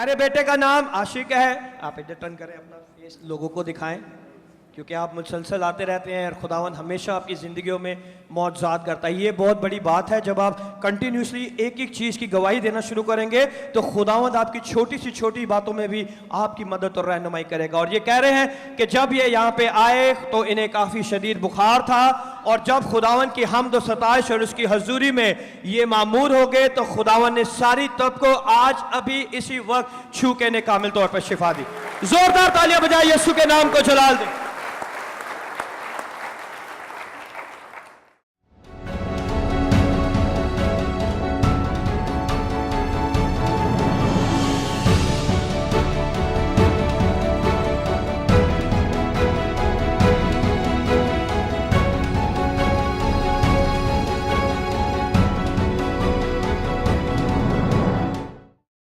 प्यारे बेटे का नाम आशिक है। आप इधर टर्न करें, अपना फेस लोगों को दिखाएं, क्योंकि आप मुसलसल आते रहते हैं और खुदावन हमेशा आपकी ज़िंदगियों में मौजज़ात करता है। ये बहुत बड़ी बात है। जब आप कंटिन्यूसली एक एक चीज़ की गवाही देना शुरू करेंगे तो खुदावंद आपकी छोटी सी छोटी बातों में भी आपकी मदद और रहनुमाई करेगा। और ये कह रहे हैं कि जब ये यहाँ पे आए तो इन्हें काफ़ी शदीद बुखार था, और जब खुदावंद की हम्द और सताइश और उसकी हजूरी में ये मामूर हो गए तो खुदावंद ने सारी तब को आज अभी इसी वक्त छू के ने कामिल तौर पर शिफा दी। जोरदार तालियां बजाए यीशु के नाम को जलाल दें।